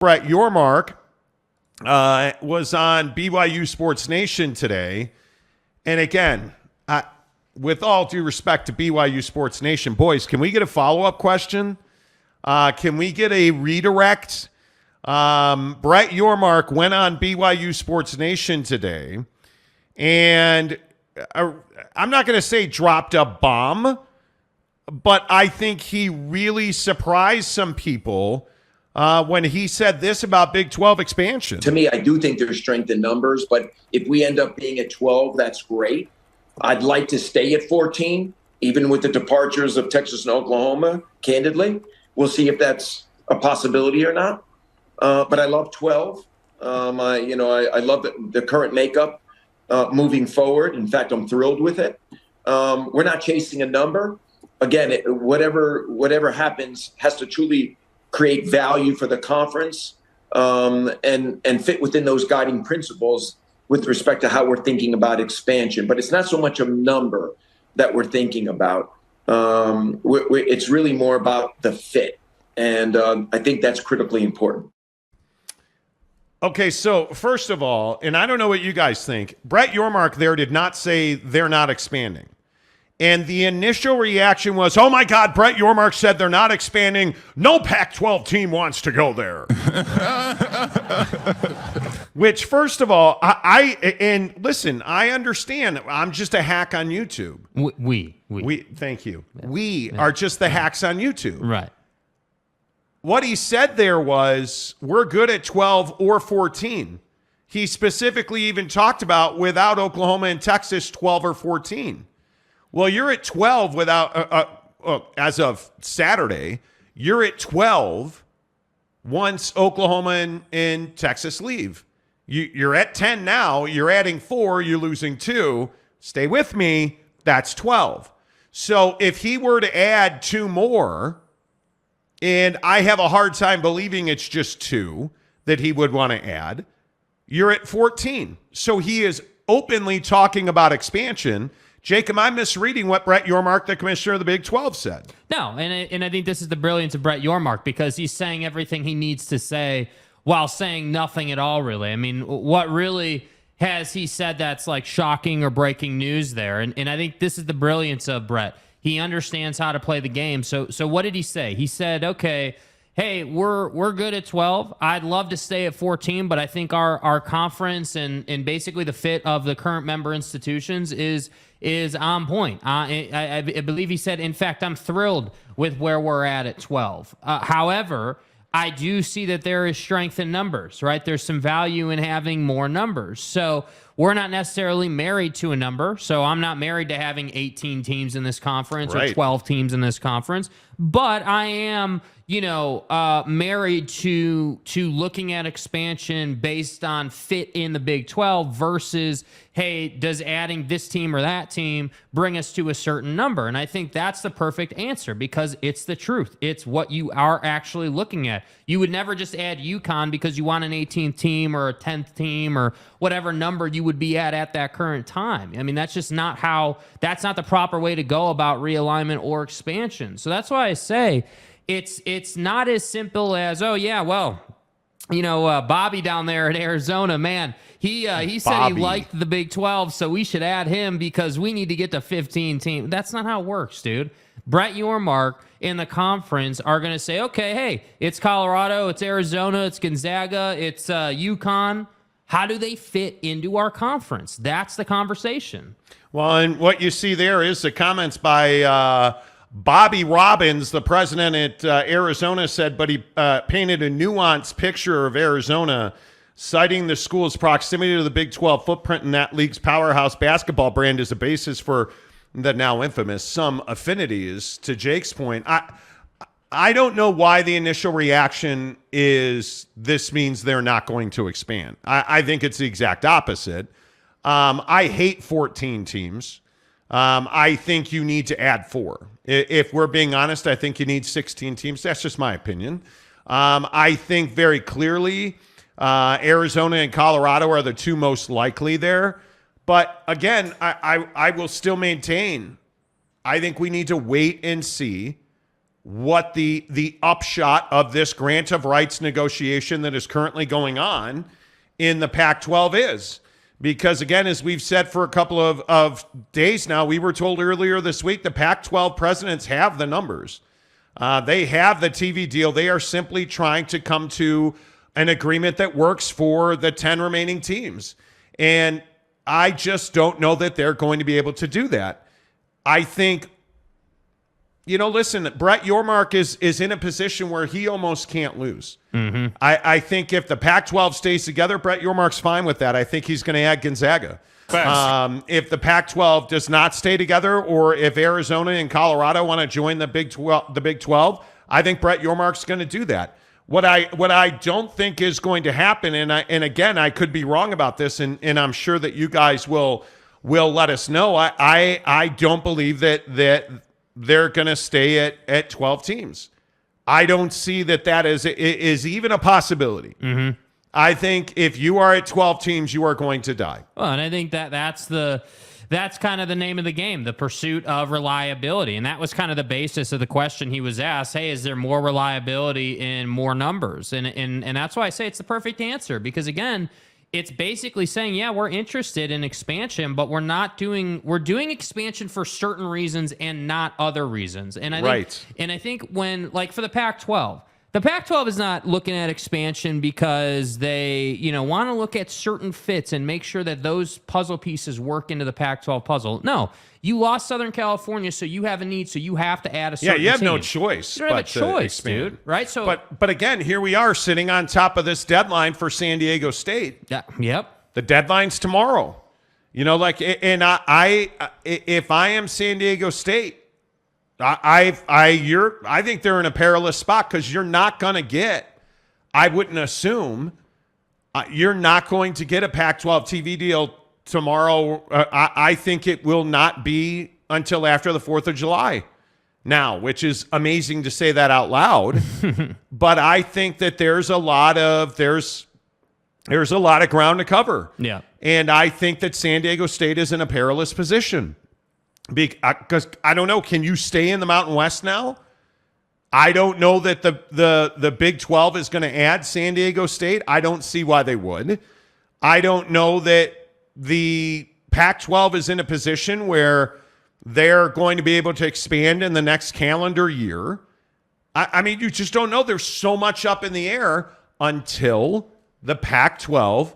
Brett Yormark was on BYU Sports Nation today. And again, with all due respect to BYU Sports Nation, boys, can we get a follow-up question? Can we get a redirect? Brett Yormark went on BYU Sports Nation today, and I'm not going to say dropped a bomb, but I think he really surprised some people when he said this about Big 12 expansion. To me, I do think there's strength in numbers, but if we end up being at 12, that's great. I'd like to stay at 14, even with the departures of Texas and Oklahoma, candidly. We'll see if that's a possibility or not. But I love 12. I love the current makeup moving forward. In fact, I'm thrilled with it. We're not chasing a number. Again, whatever happens has to truly create value for the conference and fit within those guiding principles with respect to how we're thinking about expansion. But it's not so much a number that we're thinking about. It's really more about the fit. And I think that's critically important. Okay, so first of all, and I don't know what you guys think, Brett Yormark there did not say they're not expanding. And the initial reaction was, oh my God, Brett Yormark said they're not expanding. No Pac-12 team wants to go there. Which, first of all, and listen, I understand. I'm just a hack on YouTube. We. Thank you. Yeah. We are just the hacks on YouTube. Right. What he said there was, we're good at 12 or 14. He specifically even talked about without Oklahoma and Texas, 12 or 14. Well, you're at 12 without, as of Saturday, you're at 12 once Oklahoma and Texas leave. You're at 10 now. You're adding 4. You're losing 2. Stay with me. That's 12. So if he were to add 2 more, and I have a hard time believing it's just 2 that he would want to add, you're at 14. So he is openly talking about expansion. Jake, am I misreading what Brett Yormark, the commissioner of the Big 12, said? No, and I think this is the brilliance of Brett Yormark, because he's saying everything he needs to say while saying nothing at all, really. I mean, what really has he said that's like shocking or breaking news there? And I think this is the brilliance of Brett. He understands how to play the game. So what did he say? He said, okay, hey, we're good at 12. I'd love to stay at 14, but I think our conference and basically the fit of the current member institutions is on point. I believe he said, in fact, I'm thrilled with where we're at 12. However, I do see that there is strength in numbers, right? There's some value in having more numbers. So we're not necessarily married to a number. So I'm not married to having 18 teams in this conference or 12 teams in this conference. But I am, married to looking at expansion based on fit in the Big 12 versus, hey, does adding this team or that team bring us to a certain number? And I think that's the perfect answer, because it's the truth. It's what you are actually looking at. You would never just add UConn because you want an 18th team or a 10th team or whatever number you would be at that current time. I mean, that's just not that's not the proper way to go about realignment or expansion. So that's why I say it's not as simple as, oh yeah, well, Bobby down there in Arizona, man, he said he liked the Big 12, so we should add him because we need to get to 15 teams. That's not how it works, dude. Brett Yormark in the conference are going to say, okay, hey, it's Colorado, it's Arizona, it's Gonzaga, it's UConn. How do they fit into our conference? That's the conversation. Well, and what you see there is the comments by Bobby Robbins, the president at Arizona, said, but he painted a nuanced picture of Arizona, citing the school's proximity to the Big 12 footprint and that league's powerhouse basketball brand as a basis for the now infamous some affinities. To Jake's point, I don't know why the initial reaction is this means they're not going to expand. I think it's the exact opposite. I hate 14 teams. I think you need to add 4. If we're being honest, I think you need 16 teams. That's just my opinion. I think very clearly Arizona and Colorado are the 2 most likely there. But again, I will still maintain, I think we need to wait and see what the upshot of this grant of rights negotiation that is currently going on in the Pac-12 is. Because, again, as we've said for a couple of days now, we were told earlier this week the Pac-12 presidents have the numbers. They have the TV deal. They are simply trying to come to an agreement that works for the 10 remaining teams. And I just don't know that they're going to be able to do that. I think, listen, Brett Yormark is in a position where he almost can't lose. Mm-hmm. I think if the Pac-12 stays together, Brett Yormark's fine with that. I think he's going to add Gonzaga. If the Pac-12 does not stay together, or if Arizona and Colorado want to join the Big 12, I think Brett Yormark's going to do that. What I don't think is going to happen, and again, I could be wrong about this, and I'm sure that you guys will let us know. I don't believe that they're going to stay at 12 teams. I don't see that is even a possibility. Mm-hmm. I think if you are at 12 teams, you are going to die. Well, and I think that's kind of the name of the game, the pursuit of reliability. And that was kind of the basis of the question he was asked. Hey, is there more reliability in more numbers? And that's why I say it's the perfect answer, because again, it's basically saying, yeah, we're interested in expansion, but we're doing expansion for certain reasons and not other reasons. And I think when, like, for the Pac-12, the Pac-12 is not looking at expansion because they, want to look at certain fits and make sure that those puzzle pieces work into the Pac-12 puzzle. No, you lost Southern California, so you have a need, so you have to add a certain Yeah, you have team. no choice. You don't have a choice, dude. Right? So, but again, here we are sitting on top of this deadline for San Diego State. Yeah, yep. The deadline's tomorrow. And if I am San Diego State, I think they're in a perilous spot, because you're not going to get, I wouldn't assume, you're not going to get a Pac-12 TV deal tomorrow. I think it will not be until after the 4th of July now, which is amazing to say that out loud. But I think that there's a lot of ground to cover. Yeah. And I think that San Diego State is in a perilous position. Because I don't know, can you stay in the Mountain West now? I don't know that the Big 12 is going to add San Diego State. I don't see why they would. I don't know that the Pac-12 is in a position where they're going to be able to expand in the next calendar year. I mean, you just don't know. There's so much up in the air until the Pac-12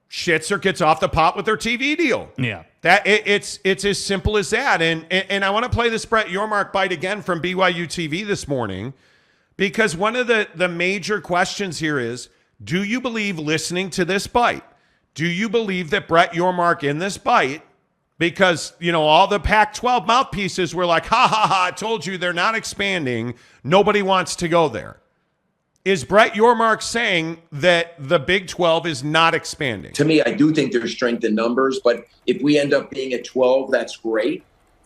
shits or gets off the pot with their TV deal. Yeah. It's as simple as that. And I want to play this Brett Yormark bite again from BYU TV this morning, because one of the major questions here is, do you believe, listening to this bite, do you believe that Brett Yormark in this bite, because, all the Pac-12 mouthpieces were like, I told you they're not expanding. Nobody wants to go there. Is Brett Yormark saying that the Big 12 is not expanding? To me, I do think there's strength in numbers, but if we end up being at 12, that's great.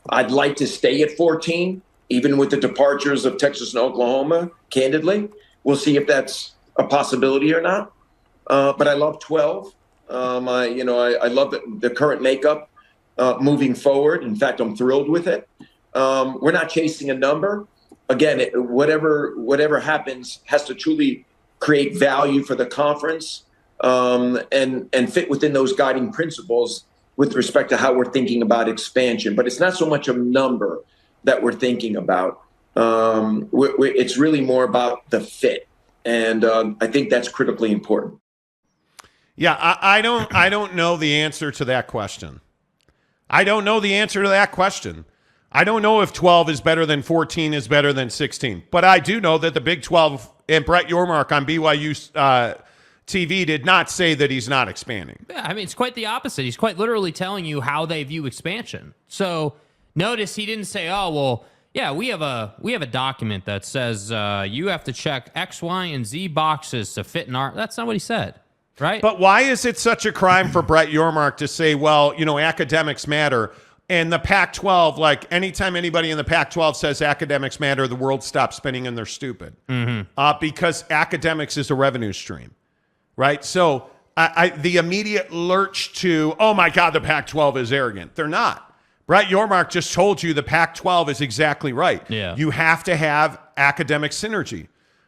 I'd like to stay at 14, even with the departures of Texas and Oklahoma, candidly. We'll see if that's a possibility or not. But I love 12. I love the current makeup moving forward. In fact, I'm thrilled with it. We're not chasing a number. Again, whatever happens has to truly create value for the conference and fit within those guiding principles with respect to how we're thinking about expansion. But it's not so much a number that we're thinking about. It's really more about the fit, and I think that's critically important. Yeah, I don't know the answer to that question. I don't know the answer to that question. I don't know if 12 is better than 14 is better than 16. But I do know that the Big 12 and Brett Yormark on BYU TV did not say that he's not expanding. Yeah, I mean, it's quite the opposite. He's quite literally telling you how they view expansion. So notice he didn't say, oh, well, yeah, we have a document that says you have to check X, Y, and Z boxes to fit in our... That's not what he said, right? But why is it such a crime for Brett Yormark to say, well, academics matter? And the Pac-12, like, anytime anybody in the Pac-12 says academics matter, the world stops spinning and they're stupid. Mm-hmm. Because academics is a revenue stream, right? So the immediate lurch to, oh my God, the Pac-12 is arrogant. They're not. Brett Yormark just told you the Pac-12 is exactly right. Yeah. You have to have academic synergy,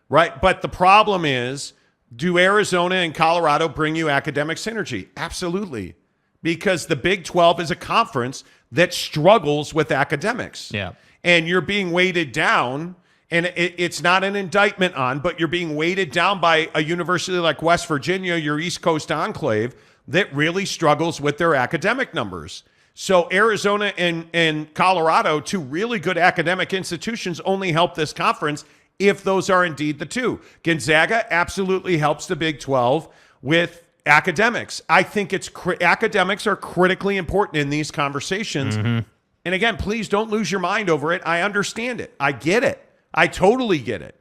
right? But the problem is, do Arizona and Colorado bring you academic synergy? Absolutely. Because the Big 12 is a conference that struggles with academics. Yeah. And you're being weighted down, and it's not an indictment on, but you're being weighted down by a university like West Virginia, your East Coast enclave, that really struggles with their academic numbers. So Arizona and Colorado, two really good academic institutions, only help this conference if those are indeed the two. Gonzaga absolutely helps the Big 12 with academics. I think academics are critically important in these conversations. And again, please don't lose your mind over it. I understand it. I get it. I totally get it.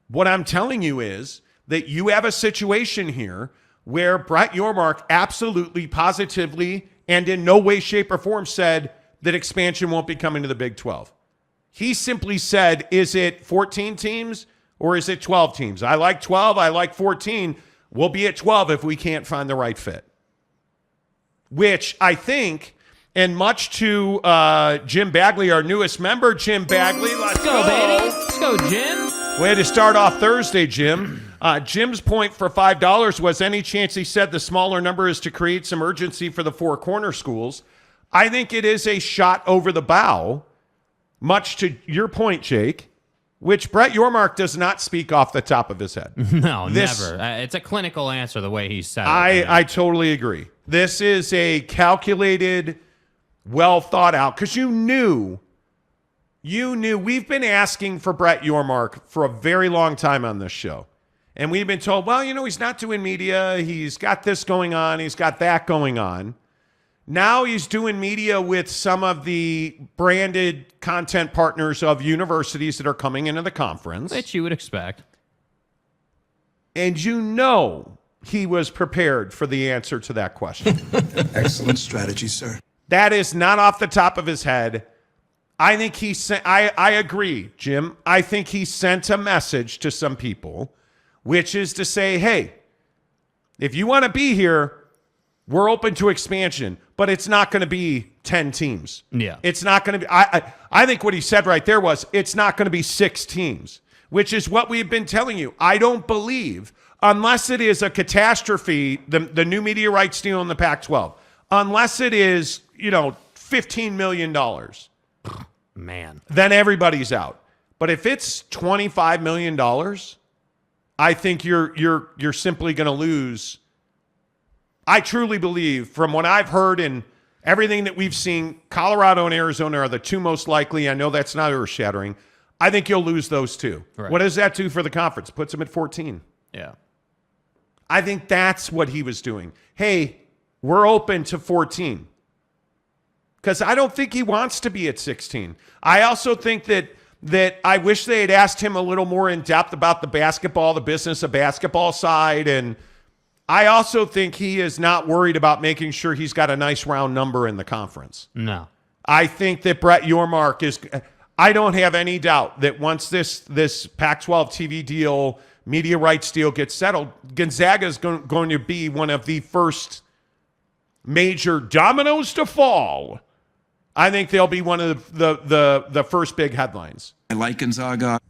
What I'm telling you is that you have a situation here where Brett Yormark absolutely, positively, and in no way, shape, or form said that expansion won't be coming to the Big 12. He simply said, is it 14 teams or is it 12 teams? I like 12. I like 14. We'll be at 12 if we can't find the right fit. Which I think, and much to Jim Bagley, our newest member, Jim Bagley. Let's go, baby. Let's go, Jim. Way to start off Thursday, Jim. Jim's point for $5 was any chance he said the smaller number is to create some urgency for the four corner schools. I think it is a shot over the bow, much to your point, Jake, which Brett Yormark does not speak off the top of his head. No, never. It's a clinical answer the way he said it. I totally agree. This is a calculated, well thought out, because you knew we've been asking for Brett Yormark for a very long time on this show. And we've been told, well, he's not doing media. He's got this going on. He's got that going on. Now he's doing media with some of the branded content partners of universities that are coming into the conference. Which you would expect. And he was prepared for the answer to that question. Excellent strategy, sir. That is not off the top of his head. I think I agree, Jim. I think he sent a message to some people, which is to say, hey, if you want to be here, we're open to expansion, but it's not going to be 10 teams. Yeah. It's not going to be, I think what he said right there was, it's not going to be 6 teams, which is what we've been telling you. I don't believe, unless it is a catastrophe, the new media rights deal in the Pac-12, unless it is, $15 million, man, then everybody's out. But if it's $25 million, I think you're simply going to lose. I truly believe, from what I've heard and everything that we've seen, Colorado and Arizona are the two most likely. I know that's not earth-shattering. I think you'll lose those two. Right. What does that do for the conference? Puts them at 14. Yeah. I think that's what he was doing. Hey, we're open to 14. Because I don't think he wants to be at 16. I also think that I wish they had asked him a little more in depth about the business of basketball side. And I also think he is not worried about making sure he's got a nice round number in the conference. No. I think that Brett Yormark is, I don't have any doubt that once this Pac-12 TV deal, media rights deal gets settled, Gonzaga is going to be one of the first major dominoes to fall. I think they'll be one of the first big headlines. I like Gonzaga.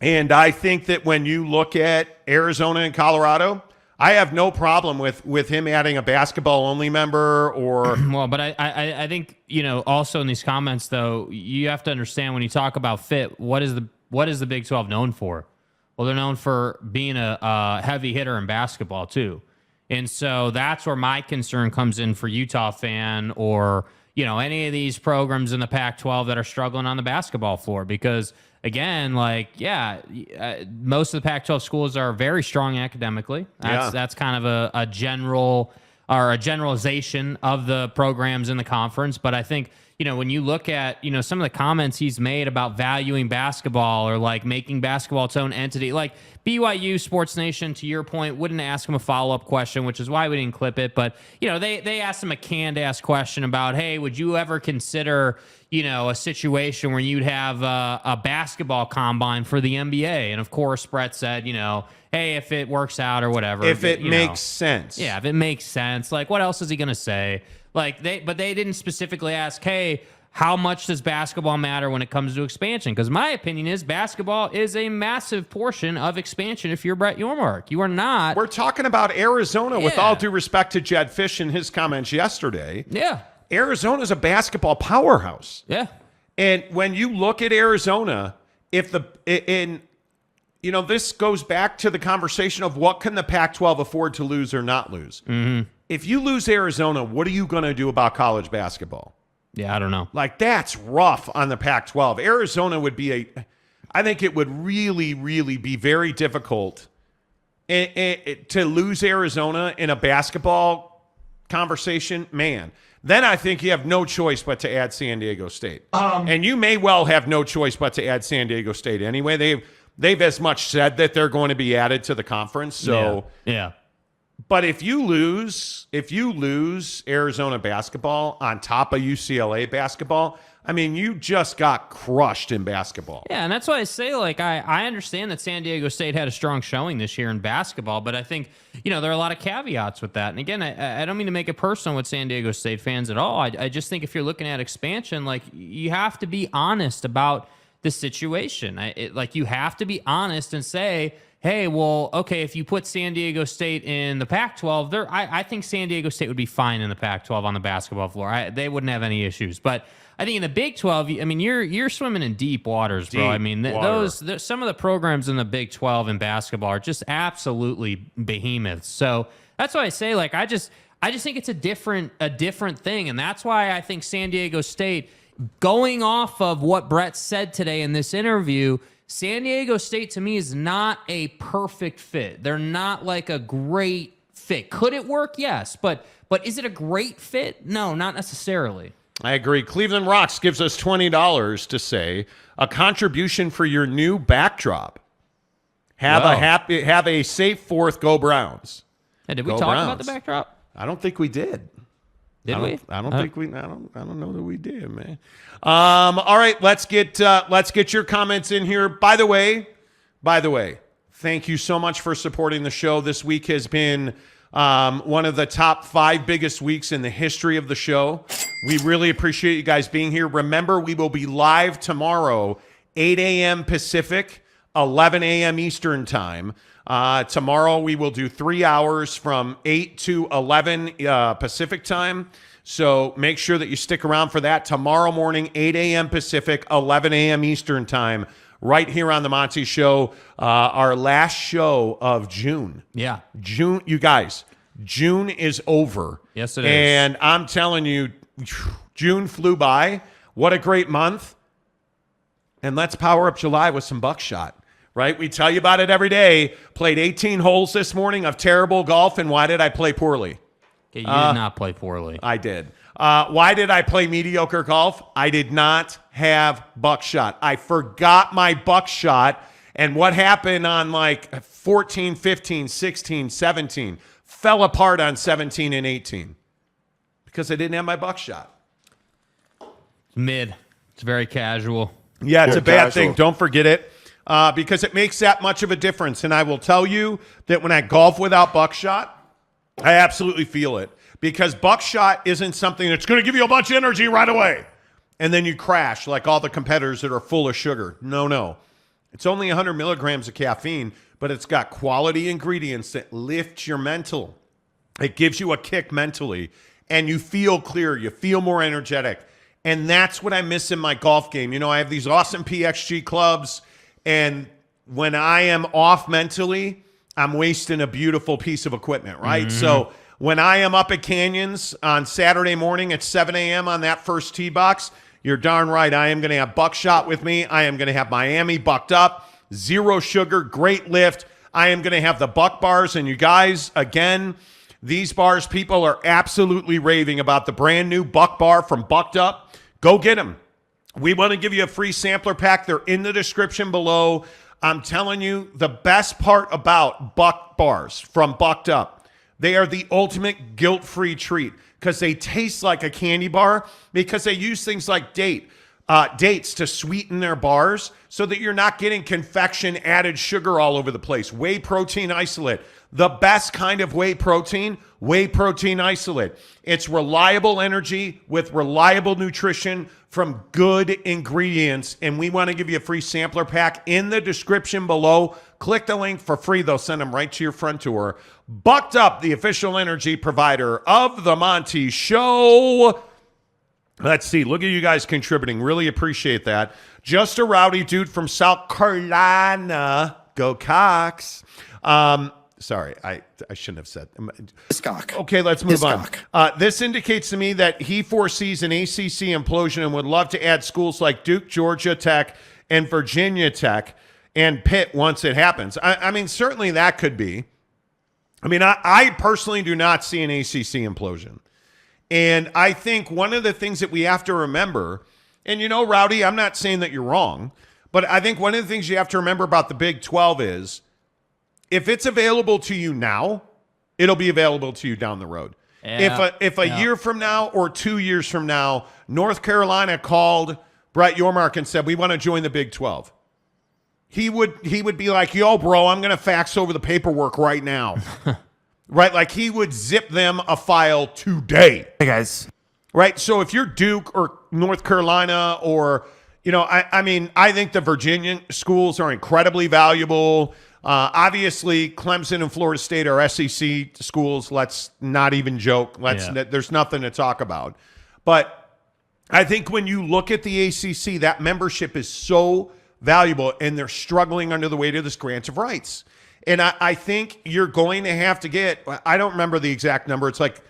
And I think that when you look at Arizona and Colorado, I have no problem with him adding a basketball-only member or... Well, but I think, also in these comments, though, you have to understand when you talk about fit, what is the Big 12 known for? Well, they're known for being a heavy hitter in basketball, too. And so that's where my concern comes in for Utah fan or... any of these programs in the Pac-12 that are struggling on the basketball floor because, again, most of the Pac-12 schools are very strong academically. That's kind of a general or a generalization of the programs in the conference. But I think, when you look at, some of the comments he's made about valuing basketball or making basketball its own entity, BYU Sports Nation, to your point, wouldn't ask him a follow-up question, which is why we didn't clip it. But, they asked him a canned-ass question about, hey, would you ever consider, a situation where you'd have a basketball combine for the NBA? And, of course, Brett said, hey, if it works out or whatever. If it makes sense. Yeah, if it makes sense. What else is he going to say? But they didn't specifically ask, hey, how much does basketball matter when it comes to expansion? Because my opinion is basketball is a massive portion of expansion if you're Brett Yormark. You are not. We're talking about Arizona, with all due respect to Jed Fish and his comments yesterday. Yeah. Arizona's a basketball powerhouse. Yeah. And when you look at Arizona, this goes back to the conversation of what can the Pac-12 afford to lose or not lose. Mm-hmm. If you lose Arizona, what are you going to do about college basketball? Yeah, I don't know. Like, that's rough on the Pac-12. Arizona would be I think it would really, really be very difficult to lose Arizona in a basketball conversation, man. Then I think you have no choice but to add San Diego State. And you may well have no choice but to add San Diego State anyway. They've as much said that they're going to be added to the conference. So yeah. But if you lose Arizona basketball on top of UCLA basketball, I mean, you just got crushed in basketball. Yeah, and that's why I say, like, I understand that San Diego State had a strong showing this year in basketball, but I think, there are a lot of caveats with that. And again, I don't mean to make it personal with San Diego State fans at all. I just think if you're looking at expansion, like, you have to be honest about the situation. You have to be honest and say, hey, well, okay, if you put San Diego State in the Pac-12, I think San Diego State would be fine in the Pac-12 on the basketball floor. They wouldn't have any issues. But I think in the Big 12, I mean, you're swimming in deep waters, bro. I mean, some of the programs in the Big 12 in basketball are just absolutely behemoths. So that's why I say, like, I just think it's a different thing, and that's why I think San Diego State, going off of what Brett said today in this interview, San Diego State, to me, is not a perfect fit. They're not like a great fit. Could it work? Yes. But is it a great fit? No, not necessarily. I agree. Cleveland Rocks gives us $20 to say a contribution for your new backdrop. Have a safe fourth. Go Browns. Hey, did we talk about the backdrop? I don't think we did. Did we? I don't think we. I don't know that we did, man. All right, let's get your comments in here. By the way, thank you so much for supporting the show. This week has been one of the top 5 biggest weeks in the history of the show. We really appreciate you guys being here. Remember, we will be live tomorrow, 8 a.m. Pacific, 11 a.m. Eastern time. Tomorrow we will do 3 hours from 8 to 11 Pacific time. So make sure that you stick around for that. Tomorrow morning, 8 a.m. Pacific, 11 a.m. Eastern time, right here on the Monty Show, our last show of June. Yeah. June, you guys, June is over. Yes, it is. And I'm telling you, June flew by. What a great month. And let's power up July with some buckshot. Right? We tell you about it every day. Played 18 holes this morning of terrible golf, and why did I play poorly? Okay, you did not play poorly. I did. Why did I play mediocre golf? I did not have buckshot. I forgot my buckshot, and what happened on like 14, 15, 16, 17 fell apart on 17 and 18 because I didn't have my buckshot. Mid. It's very casual. Yeah, it's a bad thing. Don't forget it. Because it makes that much of a difference. And I will tell you that when I golf without buckshot, I absolutely feel it. Because buckshot isn't something that's going to give you a bunch of energy right away. And then you crash like all the competitors that are full of sugar. No. It's only 100 milligrams of caffeine, but it's got quality ingredients that lift your mental. It gives you a kick mentally. And you feel clear. You feel more energetic. And that's what I miss in my golf game. I have these awesome PXG clubs. And when I am off mentally, I'm wasting a beautiful piece of equipment, right? Mm-hmm. So when I am up at Canyons on Saturday morning at 7 a.m. on that first tee box, you're darn right. I am going to have buckshot with me. I am going to have Miami bucked up, 0 sugar, great lift. I am going to have the buck bars. And you guys, again, these bars, people are absolutely raving about the brand new buck bar from Bucked Up. Go get them. We want to give you a free sampler pack. They're in the description below. I'm telling you, the best part about Buck Bars from Bucked Up, they are the ultimate guilt-free treat because they taste like a candy bar because they use things like date, dates to sweeten their bars so that you're not getting confection added sugar all over the place. Whey protein isolate, the best kind of whey protein isolate. It's reliable energy with reliable nutrition from good ingredients. And we want to give you a free sampler pack in the description below. Click the link for free. They'll send them right to your front door. Bucked Up, the official energy provider of the Monty Show. Let's see. Look at you guys contributing. Really appreciate that. Just a rowdy dude from South Carolina. Go Cox. Sorry, I shouldn't have said. Okay, let's move on. This indicates to me that he foresees an ACC implosion and would love to add schools like Duke, Georgia Tech, and Virginia Tech and Pitt once it happens. I mean, certainly that could be. I mean, I personally do not see an ACC implosion. And I think one of the things that we have to remember, and you know, Rowdy, I'm not saying that you're wrong, but I think one of the things you have to remember about the Big 12 is if it's available to you now, it'll be available to you down the road. Yeah. If a year from now or 2 years from now, North Carolina called Brett Yormark and said, we want to join the Big 12. He would be like, yo, bro, I'm going to fax over the paperwork right now. Right? Like he would zip them a file today. Hey, guys. Right? So if you're Duke or North Carolina or, you know, I mean, I think the Virginia schools are incredibly valuable. Obviously, Clemson and Florida State are SEC schools. Let's not even joke. There's nothing to talk about. But I think when you look at the ACC, that membership is so valuable, and they're struggling under the weight of this grant of rights. And I think you're going to have to get, I don't remember the exact number. It's like,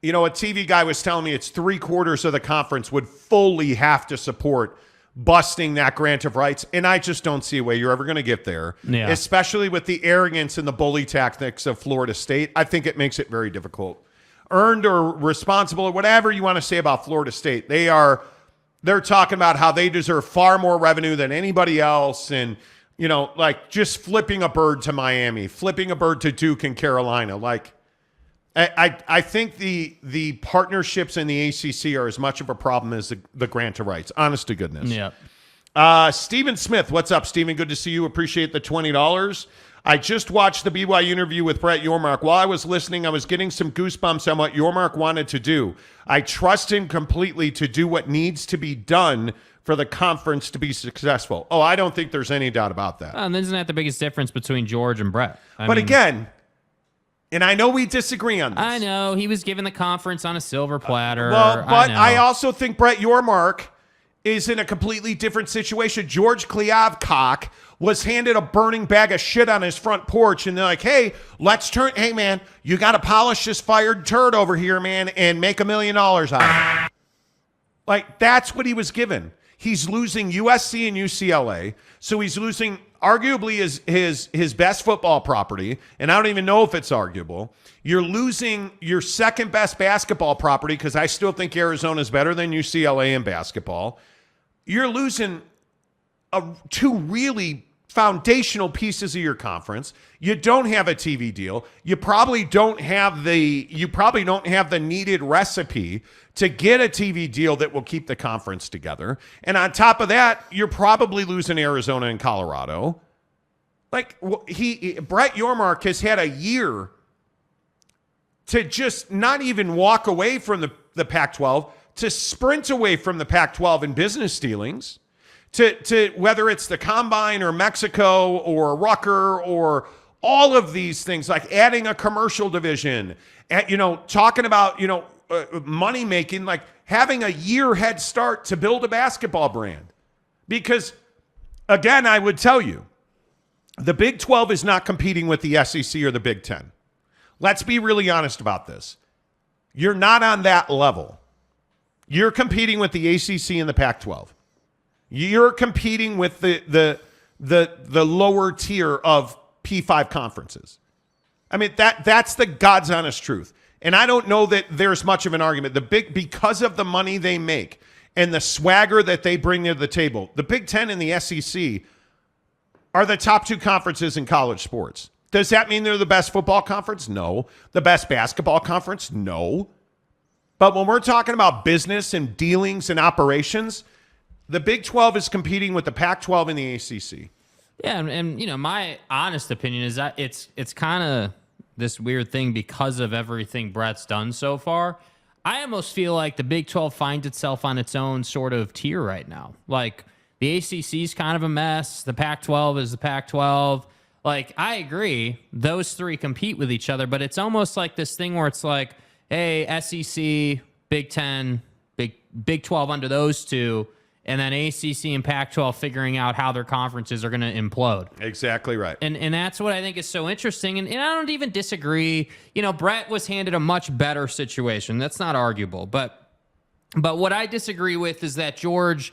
you know, a TV guy was telling me it's 3/4 of the conference would fully have to support busting that grant of rights. And I just don't see a way you're ever going to get there, especially with the arrogance and the bully tactics of Florida State. I think it makes it very difficult. Earned or responsible or whatever you want to say about Florida State, they're talking about how they deserve far more revenue than anybody else. And, you know, like just flipping a bird to Miami, flipping a bird to Duke and Carolina. Like, I think the partnerships in the ACC are as much of a problem as the grant of rights. Honest to goodness. Yeah. Stephen Smith, what's up, Stephen? Good to see you. Appreciate the $20. I just watched the BYU interview with Brett Yormark. While I was listening, I was getting some goosebumps on what Yormark wanted to do. I trust him completely to do what needs to be done for the conference to be successful. Oh, I don't think there's any doubt about that. And isn't that the biggest difference between George and Brett? I mean, again, and I know we disagree on this. I know. He was given the conference on a silver platter. But I also think Brett Yormark is in a completely different situation. George Kliavkoff was handed a burning bag of shit on his front porch, and they're like, hey, hey, man, you got to polish this fired turd over here, man, and make $1 million out of it. Like, that's what he was given. He's losing USC and UCLA, so he's losing arguably his best football property, and I don't even know if it's arguable. You're losing your second best basketball property, because I still think Arizona's better than UCLA in basketball. You're losing two really foundational pieces of your conference. You don't have a TV deal. You probably don't have the needed recipe to get a TV deal that will keep the conference together. And on top of that, you're probably losing Arizona and Colorado. Like, Brett Yormark has had a year to just not even walk away from the Pac-12, to sprint away from the Pac-12 in business dealings, to whether it's the Combine or Mexico or Rucker or all of these things, like adding a commercial division, talking about, money making, like having a year head start to build a basketball brand. Because, again, I would tell you, the Big 12 is not competing with the SEC or the Big 10. Let's be really honest about this. You're not on that level. You're competing with the ACC and the Pac-12. You're competing with the lower tier of P5 conferences. I mean, that's the God's honest truth. And I don't know that there's much of an argument. Because of the money they make and the swagger that they bring to the table, the Big 10 and the SEC are the top two conferences in college sports. Does that mean they're the best football conference? No. The best basketball conference? No. But when we're talking about business and dealings and operations, The Big 12 is competing with the Pac-12 and the ACC. Yeah, and you know, my honest opinion is that it's kind of this weird thing because of everything Brett's done so far. I almost feel like the Big 12 finds itself on its own sort of tier right now. Like, the ACC is kind of a mess. The Pac-12 is the Pac-12. Like, I agree, those three compete with each other, but it's almost like this thing where it's like, hey, SEC, Big 10, Big 12 under those two, and then ACC and Pac-12 figuring out how their conferences are going to implode. Exactly right. And that's what I think is so interesting. And I don't even disagree. You know, Brett was handed a much better situation. That's not arguable. But what I disagree with is that George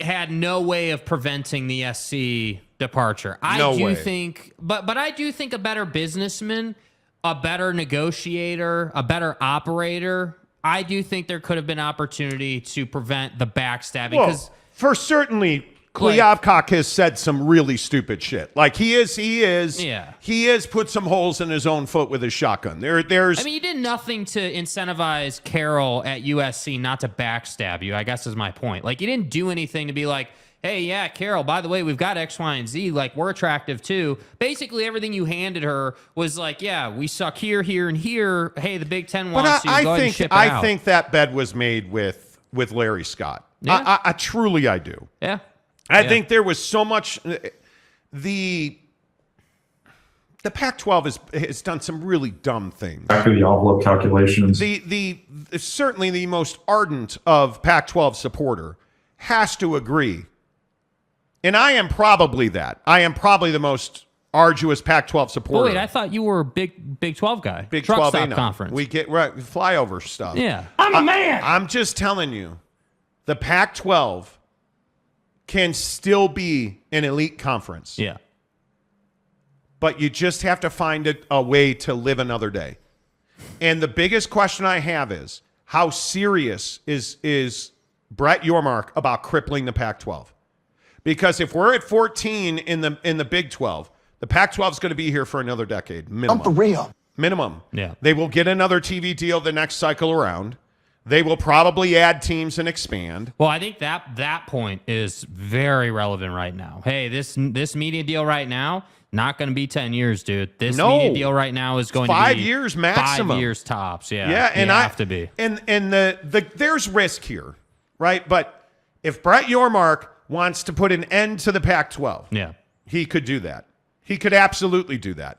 had no way of preventing the SC departure. No way. But I do think a better businessman, a better negotiator, a better operator, I do think there could have been opportunity to prevent the backstabbing. Well, for certainly, Kliavkoff has said some really stupid shit. Like he has put some holes in his own foot with his shotgun. There's. I mean, you did nothing to incentivize Carroll at USC not to backstab you, I guess is my point. Like, you didn't do anything to be like, hey, yeah, Carroll, by the way, we've got X, Y, and Z. Like, we're attractive too. Basically, everything you handed her was like, yeah, we suck here, here, and here. Hey, the Big Ten wants you. Go ahead and ship it out. I think that bed was made with Larry Scott. Yeah. I truly do. Yeah. I think there was so much. The Pac-12 has done some really dumb things. After the envelope calculations. Certainly the most ardent of Pac-12 supporter has to agree. And I am probably that. I am probably the most arduous Pac-12 supporter. Oh, wait, I thought you were a Big 12 guy. Big Truck 12 stop conference. We get flyover stuff. Yeah. I'm a man. I'm just telling you, the Pac-12 can still be an elite conference. Yeah. But you just have to find a way to live another day. And the biggest question I have is, how serious is Brett Yormark about crippling the Pac-12? Because if we're at 14 in the Big 12, the Pac-12 is going to be here for another decade, minimum. I'm for real. Minimum. Yeah. They will get another TV deal the next cycle around. They will probably add teams and expand. Well, I think that point is very relevant right now. Hey, this media deal right now, not going to be 10 years, dude. This media deal right now is going to be 5 years maximum. 5 years tops. Yeah. Yeah, and have to be. And there's risk here, right? But if Brett Yormark wants to put an end to the Pac-12, yeah, he could do that. He could absolutely do that.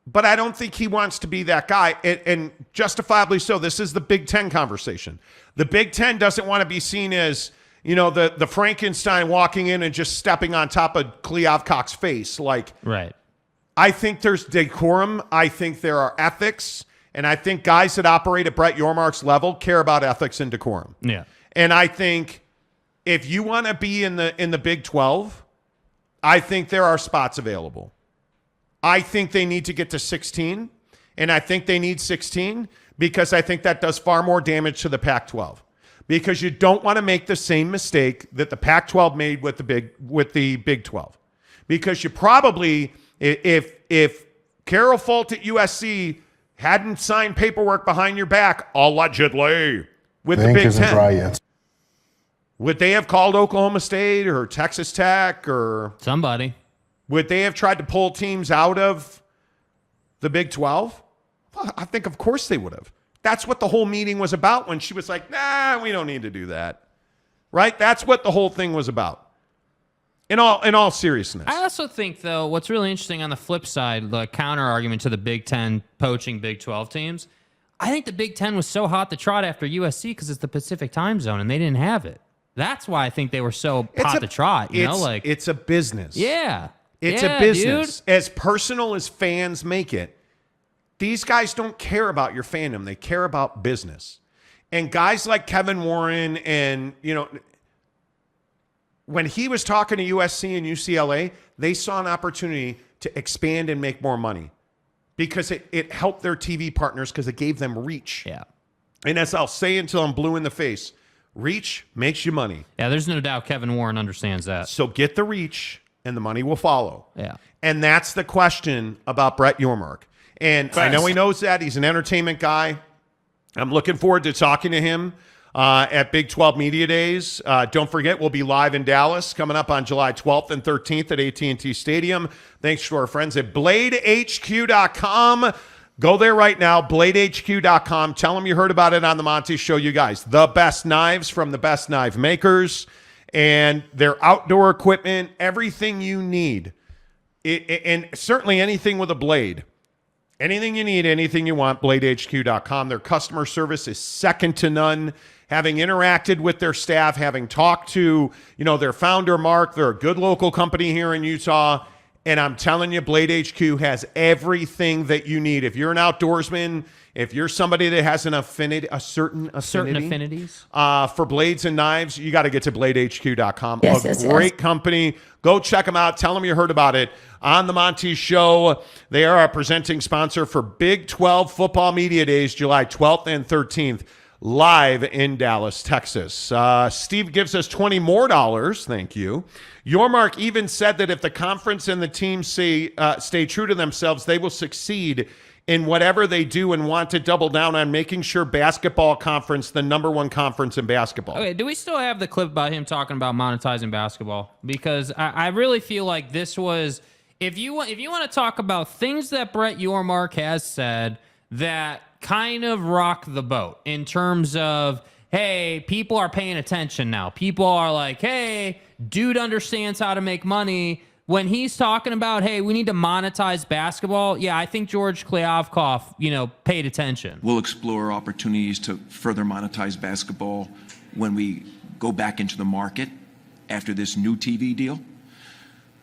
But I don't think he wants to be that guy, and justifiably so. This is the Big Ten conversation. The Big Ten doesn't want to be seen as, the Frankenstein walking in and just stepping on top of Kliavkoff's face. Like, right. I think there's decorum. I think there are ethics. And I think guys that operate at Brett Yormark's level care about ethics and decorum. Yeah. And I think if you want to be in the Big 12, I think there are spots available. I think they need to get to 16, and I think they need 16 because I think that does far more damage to the Pac-12. Because you don't want to make the same mistake that the Pac-12 made with the Big 12. Because you probably, if Carol Folt at USC hadn't signed paperwork behind your back, allegedly, with the Big Ten, dry yet. Would they have called Oklahoma State or Texas Tech or somebody? Would they have tried to pull teams out of the Big 12? Well, I think, of course, they would have. That's what the whole meeting was about when she was like, nah, we don't need to do that. Right? That's what the whole thing was about. In all seriousness. I also think, though, what's really interesting on the flip side, the counter argument to the Big Ten poaching Big 12 teams, I think the Big Ten was so hot to trot after USC because it's the Pacific time zone and they didn't have it. That's why I think they were so hot to trot. It's a business. Yeah. It's a business. Dude. As personal as fans make it, these guys don't care about your fandom. They care about business. And guys like Kevin Warren and, when he was talking to USC and UCLA, they saw an opportunity to expand and make more money because it helped their TV partners because it gave them reach. Yeah. And as I'll say until I'm blue in the face, reach makes you money. Yeah, there's no doubt Kevin Warren understands that. So get the reach and the money will follow. Yeah. And that's the question about Brett Yormark. And I know he knows that. He's an entertainment guy. I'm looking forward to talking to him. at Big 12 Media Days. Don't forget, we'll be live in Dallas coming up on July 12th and 13th at AT&T Stadium. Thanks to our friends at BladeHQ.com. Go there right now, BladeHQ.com. Tell them you heard about it on the Monty Show, you guys. The best knives from the best knife makers and their outdoor equipment, everything you need. And certainly anything with a blade. Anything you need, anything you want, BladeHQ.com. Their customer service is second to none. Having interacted with their staff, having talked to, their founder, Mark, they're a good local company here in Utah. And I'm telling you, Blade HQ has everything that you need. If you're an outdoorsman, if you're somebody that has an affinity, certain affinities for blades and knives, you got to get to BladeHQ.com. Yes, Great company. Go check them out. Tell them you heard about it on the Monty Show. They are our presenting sponsor for Big 12 Football Media Days, July 12th and 13th, live in Dallas, Texas. Steve gives us $20 more. Thank you. Yormark even said that if the conference and the team stay true to themselves, they will succeed in whatever they do and want to double down on making sure basketball conference, the number one conference in basketball. Okay, do we still have the clip about him talking about monetizing basketball? Because I really feel like this was, if you want to talk about things that Brett Yormark has said that kind of rock the boat in terms of, hey, people are paying attention now. People are like, hey, dude understands how to make money. When he's talking about, hey, we need to monetize basketball, yeah, I think George Kliavkoff, paid attention. We'll explore opportunities to further monetize basketball when we go back into the market after this new TV deal.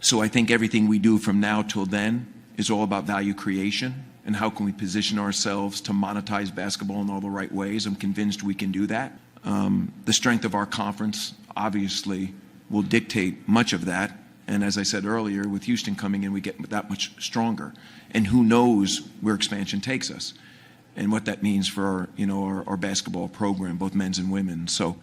So I think everything we do from now till then is all about value creation and how can we position ourselves to monetize basketball in all the right ways. I'm convinced we can do that. The strength of our conference obviously will dictate much of that. And as I said earlier, with Houston coming in, we get that much stronger. And who knows where expansion takes us and what that means for our basketball program, both men's and women's. So,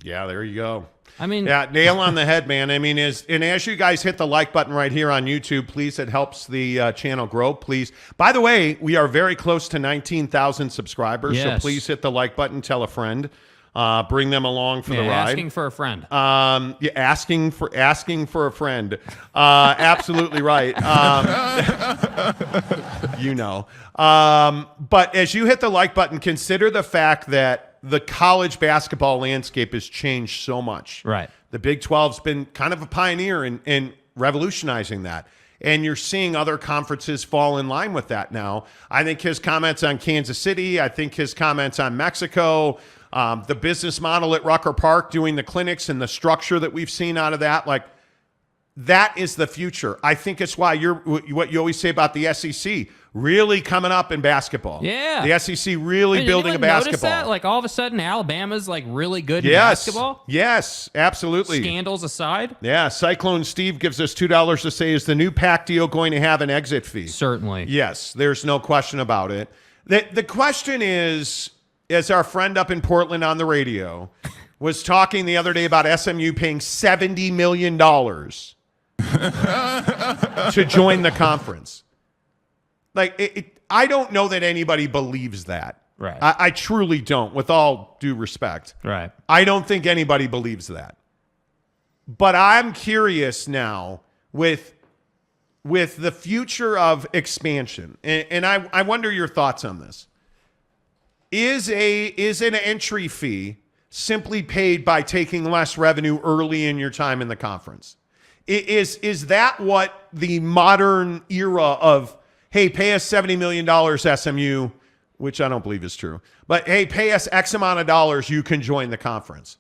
yeah, there you go. I mean, yeah, nail on the head, man. I mean, as you guys hit the like button right here on YouTube, please, it helps the channel grow. Please. By the way, we are very close to 19,000 subscribers, yes. So please hit the like button, tell a friend. Bring them along for the ride. Asking for a friend. Yeah, asking for a friend. Absolutely right. But as you hit the like button, consider the fact that the college basketball landscape has changed so much. Right. The Big 12's been kind of a pioneer in revolutionizing that. And you're seeing other conferences fall in line with that now. I think his comments on Kansas City, I think his comments on Mexico, the business model at Rucker Park, doing the clinics and the structure that we've seen out of that, like that is the future. I think it's why what you always say about the SEC really coming up in basketball. Yeah. The SEC really building a basketball. That? Like all of a sudden Alabama's like really good in basketball? Yes, absolutely. Scandals aside? Yeah. Cyclone Steve gives us $2 to say, is the new PAC deal going to have an exit fee? Certainly. Yes, there's no question about it. The question is, as our friend up in Portland on the radio was talking the other day about SMU paying $70 million to join the conference. Like, I don't know that anybody believes that. Right. I truly don't, with all due respect. Right. I don't think anybody believes that. But I'm curious now with the future of expansion, and I wonder your thoughts on this. Is an entry fee simply paid by taking less revenue early in your time in the conference? Is that what the modern era of, hey, pay us $70 million, SMU, which I don't believe is true, but hey, pay us X amount of dollars, you can join the conference?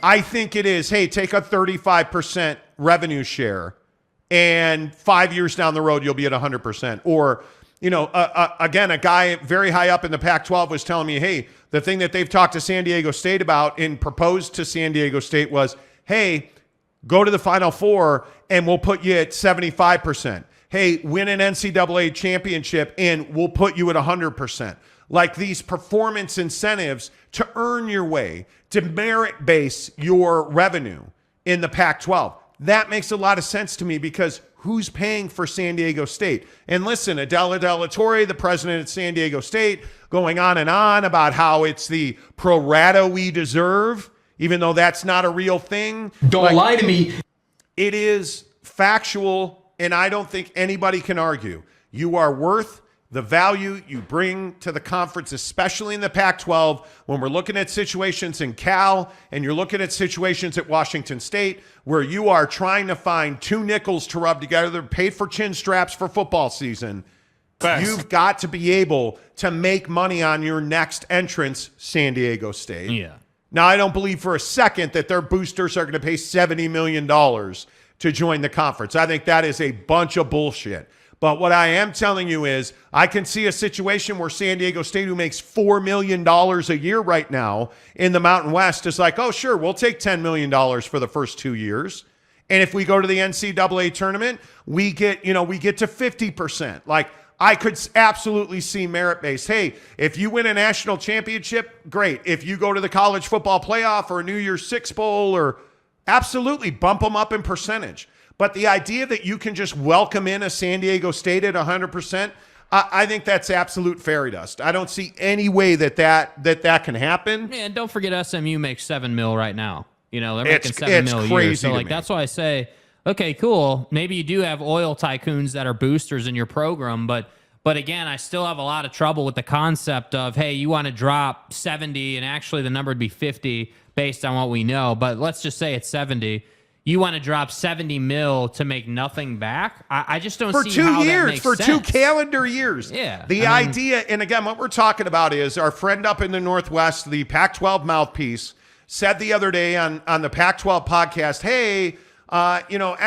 I think it is, hey, take a 35% revenue share, and 5 years down the road, you'll be at 100%. Or, again, a guy very high up in the Pac-12 was telling me, hey, the thing that they've talked to San Diego State about and proposed to San Diego State was, hey, go to the Final Four and we'll put you at 75%. Hey, win an NCAA championship and we'll put you at 100%. Like these performance incentives to earn your way, to merit base your revenue in the Pac-12. That makes a lot of sense to me because who's paying for San Diego State? And listen, Adela De La Torre, the president at San Diego State, going on and on about how it's the pro rata we deserve, even though that's not a real thing. Don't lie to me. It is factual, and I don't think anybody can argue. You are worth the value you bring to the conference, especially in the Pac-12, when we're looking at situations in Cal and you're looking at situations at Washington State where you are trying to find two nickels to rub together, pay for chin straps for football season. You've got to be able to make money on your next entrance, San Diego State. Yeah. Now, I don't believe for a second that their boosters are going to pay $70 million to join the conference. I think that is a bunch of bullshit. But what I am telling you is I can see a situation where San Diego State, who makes $4 million a year right now in the Mountain West, is like, oh, sure, we'll take $10 million for the first 2 years. And if we go to the NCAA tournament, we get to 50%. Like, I could absolutely see merit-based. Hey, if you win a national championship, great. If you go to the college football playoff or a New Year's Six Bowl, or absolutely bump them up in percentage. But the idea that you can just welcome in a San Diego State at 100%, I think that's absolute fairy dust. I don't see any way that can happen. Yeah, and don't forget SMU makes $7 million right now. You know, they're making $7 million a year. Crazy So, like, that's why I say, okay, cool. Maybe you do have oil tycoons that are boosters in your program, but again, I still have a lot of trouble with the concept of, hey, you want to drop 70, and actually the number would be 50 based on what we know, but let's just say it's 70. You want to drop 70 mil to make nothing back? I just don't see how that makes sense. For 2 calendar years. Yeah. The idea, and again, what we're talking about is our friend up in the Northwest, the Pac-12 mouthpiece, said the other day on the Pac-12 podcast, hey,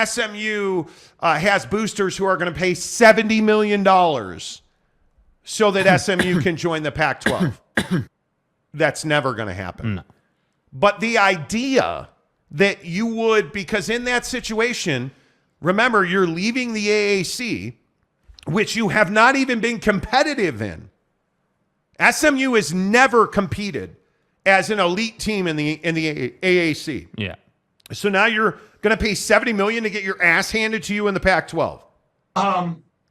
SMU has boosters who are going to pay $70 million so that SMU can join the Pac-12. That's never going to happen. No. But the idea that you would, because in that situation, remember, you're leaving the AAC, which you have not even been competitive in. SMU has never competed as an elite team in the AAC. Yeah. So now you're going to pay $70 million to get your ass handed to you in the Pac-12.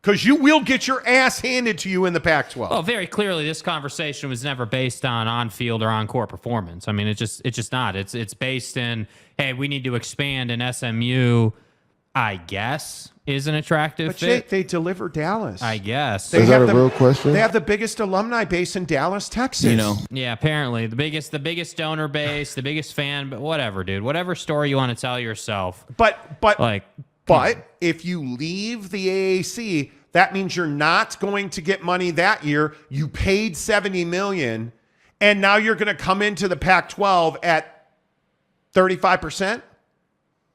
Because you will get your ass handed to you in the Pac-12. Well, very clearly, this conversation was never based on field or on court performance. I mean, it's just not. It's based in, hey, we need to expand, and SMU, I guess, is an attractive but fit. Jake, they deliver Dallas. I guess. Is that a real question? They have the biggest alumni base in Dallas, Texas. Yeah, apparently the biggest donor base, the biggest fan, but whatever, dude. Whatever story you want to tell yourself. But Like, if you leave the AAC, that means you're not going to get money that year. You paid $70 million, and now you're going to come into the Pac-12 at 35%.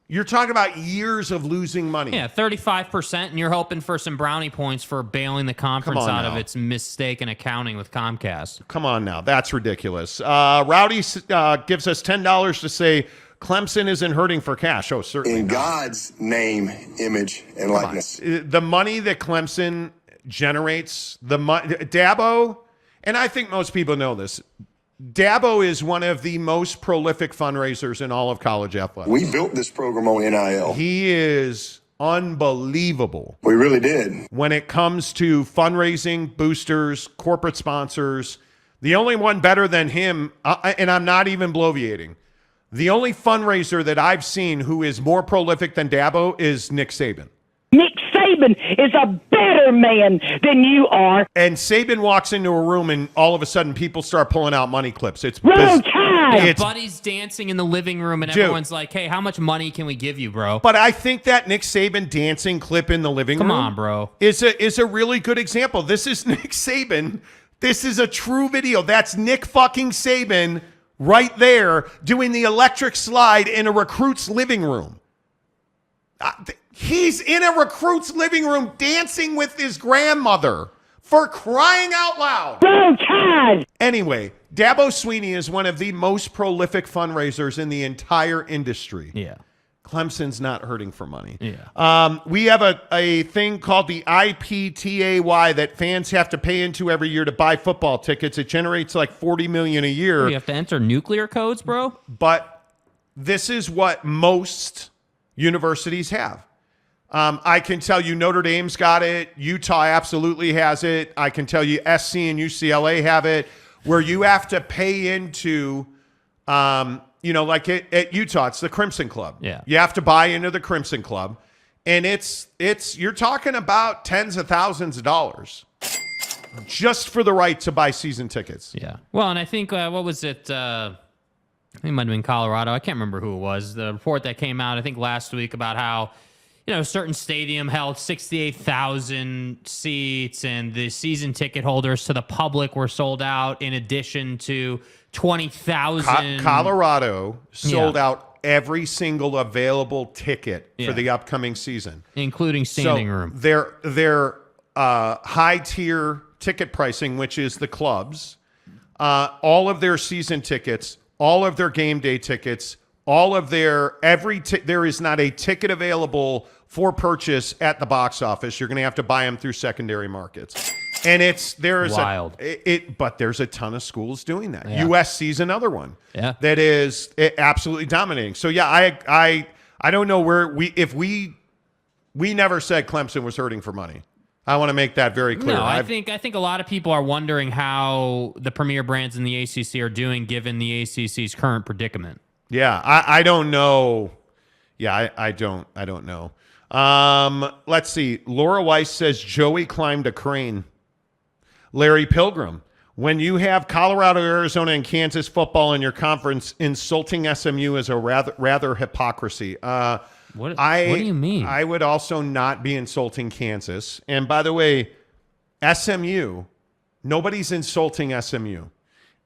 You're talking about years of losing money. yeah, 35%, and you're hoping for some brownie points for bailing the conference Come on out of now. its mistaken accounting with Comcast. Come on now. That's ridiculous. Rowdy gives us $10 to say Clemson isn't hurting for cash. Oh, certainly In not. God's name, image, and likeness. The money that Clemson generates, Dabo, and I think most people know this, Dabo is one of the most prolific fundraisers in all of college athletics. We built this program on NIL. He is unbelievable We really did. when it comes to fundraising, boosters, corporate sponsors. The only one better than him, and I'm not even bloviating, the only fundraiser that I've seen who is more prolific than Dabo is Nick Saban. Nick Saban is a better man than you are. And Saban walks into a room and all of a sudden people start pulling out money clips. It's Roll Tide! Yeah, It's- Buddy's dancing in the living room, and Dude. everyone's like, hey, how much money can we give you, bro? But I think that Nick Saban dancing clip in the living Come room on, bro. is a really good example. This is Nick Saban. This is a true video. That's Nick fucking Saban right there doing the electric slide in a recruit's living room. He's in a recruit's living room dancing with his grandmother, for crying out loud. Roll Tide! Anyway, Dabo Swinney is one of the most prolific fundraisers in the entire industry. Yeah. Clemson's not hurting for money. Yeah. We have a thing called the IPTAY that fans have to pay into every year to buy football tickets. It generates like $40 million a year. You have to enter nuclear codes, bro? But this is what most universities have. I can tell you Notre Dame's got it. Utah absolutely has it. I can tell you SC and UCLA have it, where you have to pay into, like at Utah, it's the Crimson Club. Yeah. You have to buy into the Crimson Club. And you're talking about tens of thousands of dollars just for the right to buy season tickets. Yeah. Well, and I think, what was it? I think it might have been Colorado. I can't remember who it was. The report that came out, I think last week, about how, a certain stadium held 68,000 seats and the season ticket holders to the public were sold out in addition to 20,000. Colorado sold out every single available ticket for the upcoming season, including standing room. Their high tier ticket pricing, which is the clubs, all of their season tickets, all of their game day tickets, all of their there is not a ticket available for purchase at the box office. You're going to have to buy them through secondary markets. And wild. But there's a ton of schools doing that. Yeah. USC's another one. Yeah. That is absolutely dominating. So yeah, I don't know where we never said Clemson was hurting for money. I want to make that very clear. No, I think a lot of people are wondering how the premier brands in the ACC are doing given the ACC's current predicament. Yeah, I don't know. Yeah, I don't know. Let's see. Laura Weiss says Joey climbed a crane. Larry Pilgrim, when you have Colorado, Arizona, and Kansas football in your conference, insulting SMU is a rather hypocrisy. What do you mean? I would also not be insulting Kansas. And by the way, SMU, nobody's insulting SMU.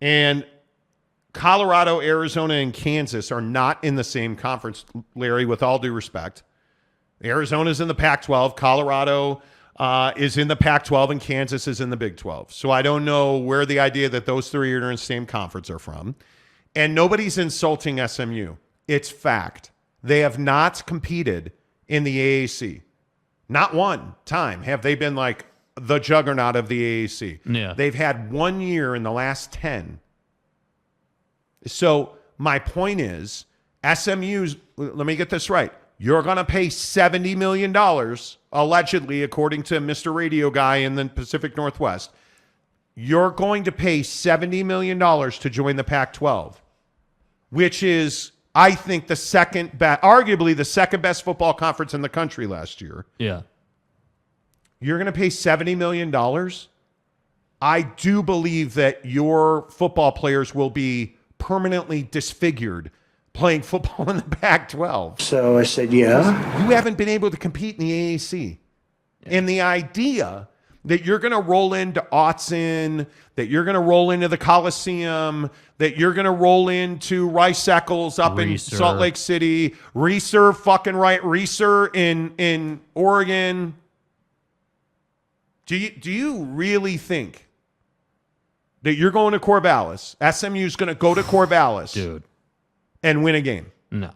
And Colorado, Arizona, and Kansas are not in the same conference, Larry, with all due respect. Arizona's in the Pac-12. Colorado is in the Pac-12, and Kansas is in the Big 12. So I don't know where the idea that those three are in the same conference are from. And nobody's insulting SMU. It's fact. They have not competed in the AAC. Not one time have they been like the juggernaut of the AAC. Yeah. They've had 1 year in the last 10. So my point is, SMU's, let me get this right. You're going to pay $70 million, allegedly, according to Mr. Radio Guy in the Pacific Northwest. You're going to pay $70 million to join the Pac-12, which is, I think, arguably the second best football conference in the country last year. Yeah. You're going to pay $70 million? I do believe that your football players will be permanently disfigured playing football in the Pac-12. So I said, yeah. You haven't been able to compete in the AAC. Yeah. And the idea that you're going to roll into Autzen, that you're going to roll into the Coliseum, that you're going to roll into Rice-Eccles up in Salt Lake City, Reser in Oregon. Do you really think that you're going to Corvallis, SMU's going to go to Corvallis, dude, and win a game? No.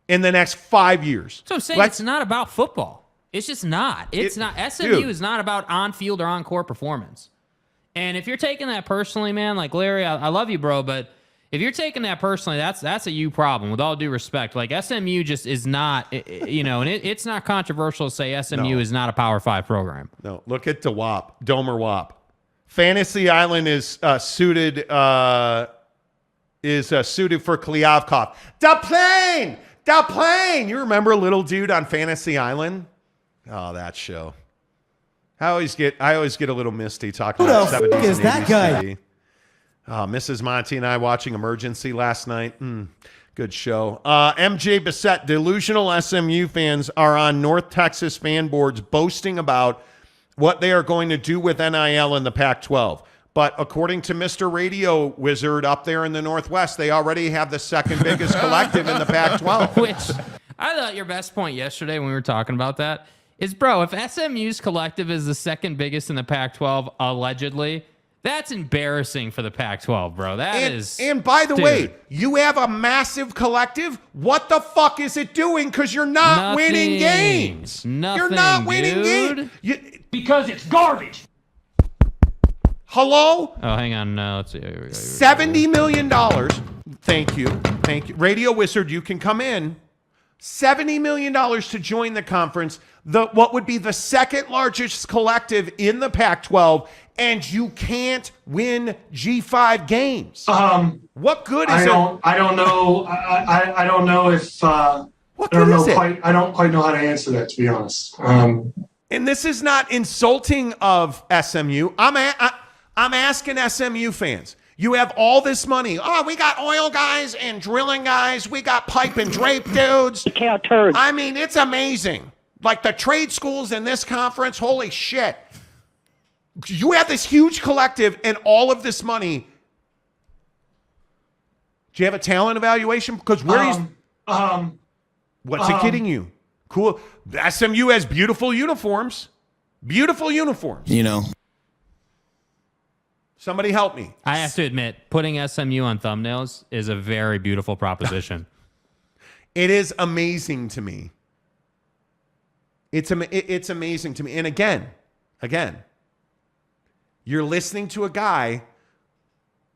In the next 5 years. So I'm saying it's not about football. It's just not. It's not. SMU is not about on-field or on-court performance. And if you're taking that personally, man, like Larry, I love you, bro, but if you're taking that personally, that's a you problem, with all due respect. Like, SMU just is not, and it's not controversial to say SMU is not a Power 5 program. No, look at Domer Wap. Fantasy Island is suited for Kliavkoff. The plane. You remember Little Dude on Fantasy Island? Oh, that show. I always get a little misty talking about 70s and 80s is that guy? TV. Oh, Mrs. Monty and I watching Emergency last night. Good show. MJ Bissett, delusional SMU fans are on North Texas fan boards boasting about what they are going to do with NIL in the Pac-12. But according to Mr. Radio Wizard up there in the Northwest, they already have the second biggest collective in the Pac-12. Which I thought your best point yesterday when we were talking about that is, bro, if SMU's collective is the second biggest in the Pac-12, allegedly, that's embarrassing for the Pac-12, bro. And by the way, you have a massive collective. What the fuck is it doing? Because you're not winning games. You're not winning games. Because it's garbage. Hello? Oh, hang on. No, let's see. $70 million. Thank you. Radio Wizard, you can come in. $70 million to join the conference, what would be the second largest collective in the Pac-12, and you can't win G5 games. What good is it? I don't know. I don't know if. What good is it? I don't quite know how to answer that, to be honest. And this is not insulting of SMU. I'm asking SMU fans. You have all this money. Oh, we got oil guys and drilling guys. We got pipe and drape dudes. Count turds. I mean, it's amazing. Like the trade schools in this conference, holy shit. You have this huge collective and all of this money. Do you have a talent evaluation? Because what's it getting you? Cool. SMU has beautiful uniforms. Beautiful uniforms. You know. Somebody help me. I have to admit, putting SMU on thumbnails is a very beautiful proposition. It is amazing to me. It's amazing to me. And again, you're listening to a guy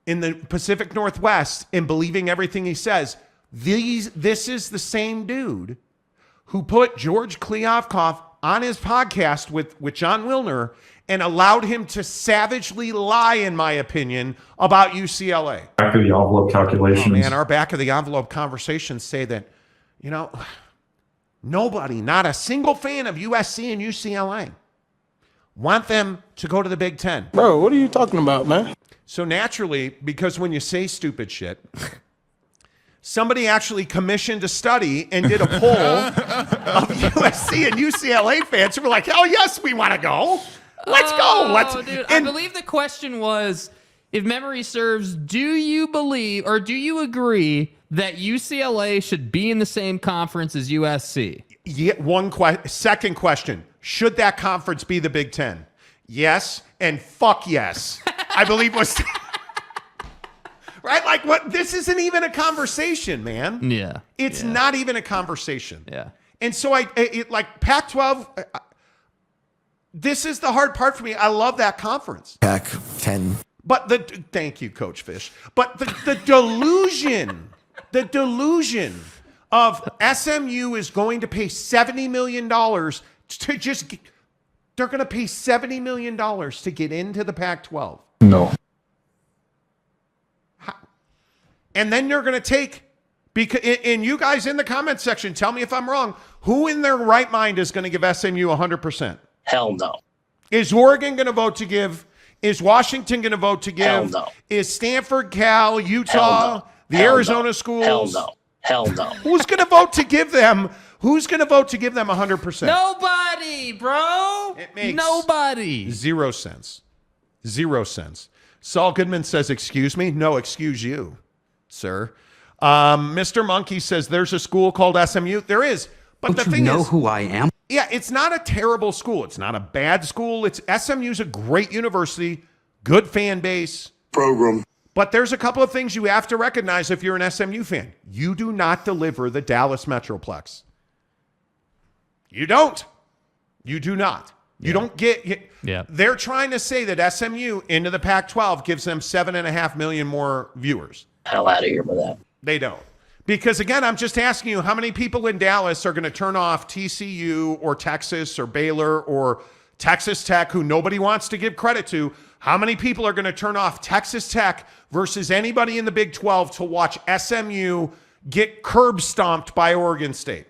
in the Pacific Northwest and believing everything he says. This is the same dude who put George Kliavkoff on his podcast with John Wilner and allowed him to savagely lie, in my opinion, about UCLA. Back of the envelope calculations. Oh, man, our back of the envelope conversations say that, nobody, not a single fan of USC and UCLA, want them to go to the Big Ten. Bro, what are you talking about, man? So naturally, because when you say stupid shit, somebody actually commissioned a study and did a poll of USC and UCLA fans who were like, hell yes, we want to go. Let's go. Dude, I believe the question was, if memory serves, do you believe or do you agree that UCLA should be in the same conference as USC? Yeah, second question. Should that conference be the Big Ten? Yes, and fuck yes. I believe was... Right? Like, what? This isn't even a conversation, man. Yeah. It's not even a conversation. Yeah. And so like Pac-12... This is the hard part for me. I love that conference. Pac-10. But thank you, Coach Fish. But the delusion of SMU is going to pay $70 million to just, they're going to pay $70 million to get into the Pac-12. No. And then you're going to take, because, and you guys in the comment section, tell me if I'm wrong, who in their right mind is going to give SMU 100%? Hell no. Is Oregon going to vote to give? Is Washington going to vote to give? Hell no. Is Stanford, Cal, Utah, the Arizona schools? Hell no. Hell no. Who's going to vote to give them? Who's going to vote to give them 100%? Nobody, bro. It makes nobody. 0 cents. 0 cents. Saul Goodman says, excuse me? No, excuse you, sir. Mr. Monkey says there's a school called SMU. There is. But the thing is, who I am? Yeah, it's not a terrible school. It's not a bad school. SMU's a great university, good fan base. Program. But there's a couple of things you have to recognize if you're an SMU fan. You do not deliver the Dallas Metroplex. You don't. You do not. You don't get... They're trying to say that SMU into the Pac-12 gives them 7.5 million more viewers. Hell out of here with that. They don't. Because, again, I'm just asking you, how many people in Dallas are going to turn off TCU or Texas or Baylor or Texas Tech, who nobody wants to give credit to? How many people are going to turn off Texas Tech versus anybody in the Big 12 to watch SMU get curb stomped by Oregon State?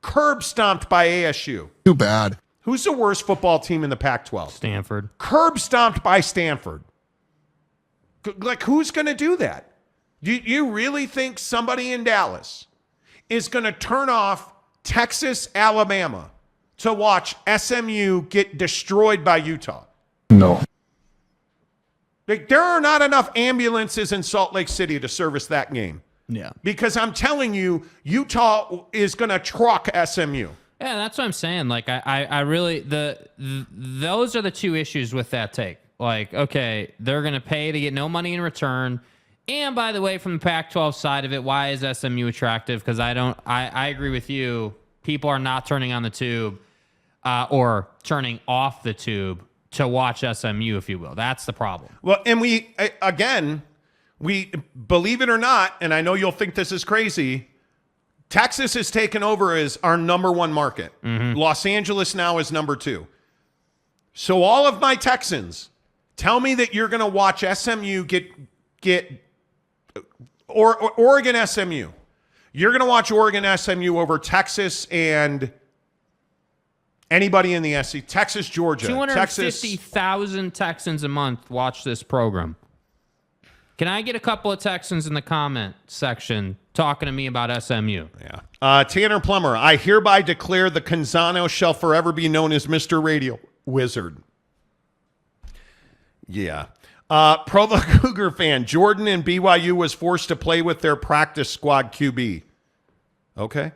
Curb stomped by ASU. Too bad. Who's the worst football team in the Pac-12? Stanford. Curb stomped by Stanford. Like, who's going to do that? Do you really think somebody in Dallas is going to turn off Texas, Alabama to watch SMU get destroyed by Utah? No. Like, there are not enough ambulances in Salt Lake City to service that game. Yeah. Because I'm telling you, Utah is going to truck SMU. Yeah, that's what I'm saying. Like, I really, those are the two issues with that take. Like, okay, they're going to pay to get no money in return. And by the way, from the Pac-12 side of it, why is SMU attractive? Because I agree with you. People are not turning on the tube or turning off the tube to watch SMU, if you will. That's the problem. Well, and we believe it or not, and I know you'll think this is crazy, Texas has taken over as our number one market. Los Angeles now is number 2. So all of my Texans, tell me that you're going to watch SMU or Oregon SMU. You're going to watch Oregon SMU over Texas and anybody in the SEC. Texas, Georgia. 250,000 Texans a month watch this program. Can I get a couple of Texans in the comment section talking to me about SMU? Yeah. Tanner Plummer, I hereby declare the Canzano shall forever be known as Mr. Radio Wizard. Yeah. Provo Cougar fan, Jordan and BYU was forced to play with their practice squad QB. Okay.